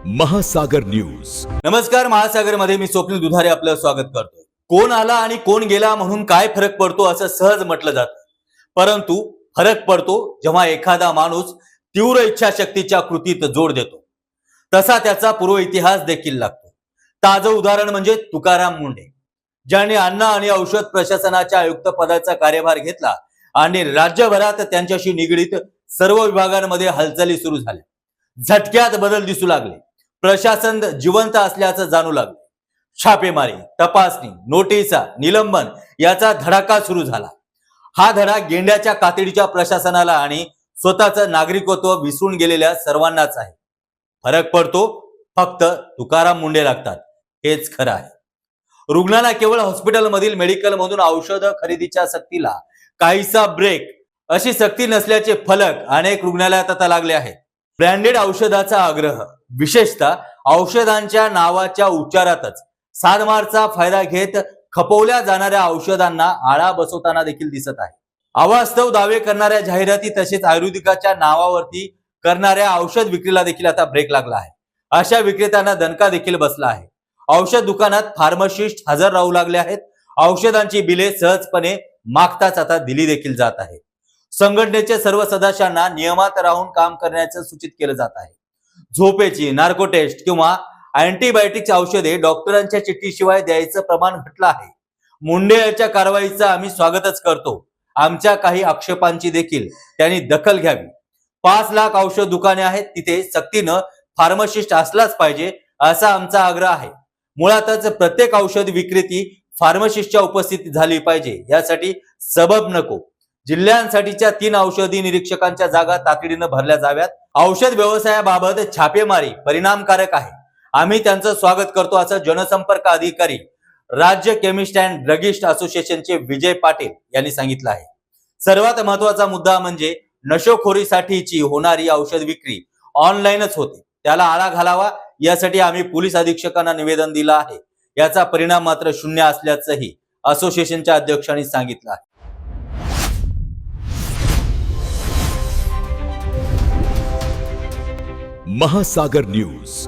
महासागर न्यूज. नमस्कार. महासागर मध्ये मी स्वप्नील दुधारे आपलं स्वागत करतोय. कोण आला आणि कोण गेला म्हणून काय फरक पडतो असं सहज म्हटलं जातं, परंतु फरक पडतो जेव्हा एखादा माणूस तीव्र इच्छाशक्तीच्या कृतीत जोड देतो. तसा त्याचा पूर्व इतिहास देखील लागतो. ताजं उदाहरण म्हणजे तुकाराम मुंढे, ज्यांनी अन्न आणि औषध प्रशासनाच्या आयुक्त पदाचा कार्यभार घेतला आणि राज्यभरात त्यांच्याशी निगडीत सर्व विभागांमध्ये हालचाली सुरू झाल्या. झटक्यात बदल दिसू लागले. प्रशासन जिवंत असल्याचं जाणू लागले. छापेमारी, तपासणी, नोटिसा, निलंबन याचा धडाका सुरू झाला. हा धडा गेंड्याच्या कातडीच्या प्रशासनाला आणि स्वतःचं नागरिकत्व विसरून गेलेल्या सर्वांनाच आहे. फरक पडतो फक्त तुकाराम मुंढे लागतात, हेच खरं आहे. रुग्णांना केवळ हॉस्पिटलमधील मेडिकलमधून औषध खरेदीच्या सक्तीला काहीसा ब्रेक अशी सक्ती नसल्याचे फलक अनेक रुग्णालयात आता लागले आहेत. ब्रँडेड औषधाचा आग्रह, विशेषतः औषधांच्या नावाच्या उच्चारातच साधमारचा फायदा घेत खपवल्या जाणाऱ्या औषधांना आळा बसवताना देखील दिसत आहे. अवास्तव दावे करणाऱ्या जाहिराती तसेच आयुर्वेदिकाच्या नावावरती करणाऱ्या औषध विक्रीला देखील आता ब्रेक लागला आहे. अशा विक्रेत्यांना दणका देखील बसला आहे. औषध दुकानात फार्मासिस्ट हजर राहू लागले आहेत. औषधांची बिले सहजपणे मागताच आता दिली देखील जात आहे. संघटनेचे सर्व सदस्यांना नियमात राहून काम करण्याचं सूचित केलं जात आहे. झोपेची, नार्को टेस्ट किंवा अँटीबायोटिक्स औषधे डॉक्टरांच्या चिठ्ठीशिवाय द्यायचं प्रमाण घटलं आहे. मुंढे यांच्या कारवाईचं आम्ही स्वागतच करतो. आमच्या काही आक्षेपांची देखील त्यांनी दखल घ्यावी. 5 लाख औषध दुकाने आहेत, तिथे सक्तीनं फार्मासिस्ट असलाच पाहिजे असा आमचा आग्रह आहे. मुळातच प्रत्येक औषध विक्रेती फार्मासिस्टच्या उपस्थितीत झाली पाहिजे, यासाठी सबब नको. जिल्ह्यांसाठीच्या 3 औषधी निरीक्षकांच्या जागा तातडीनं भरल्या जाव्यात. औषध व्यवसायाबाबत छापेमारी परिणामकारक आहे, आम्ही त्यांचं स्वागत करतो असं जनसंपर्क अधिकारी राज्य केमिस्ट अँड ड्रगिस्ट असोसिएशनचे विजय पाटील यांनी सांगितलं आहे. सर्वात महत्वाचा मुद्दा म्हणजे नशेखोरीसाठीची होणारी औषध विक्री ऑनलाईनच होते, त्याला आळा घालावा यासाठी आम्ही पोलीस अधीक्षकांना निवेदन दिलं आहे. याचा परिणाम मात्र शून्य असल्याचंही असोसिएशनच्या अध्यक्षांनी सांगितलं आहे. महासागर न्यूज.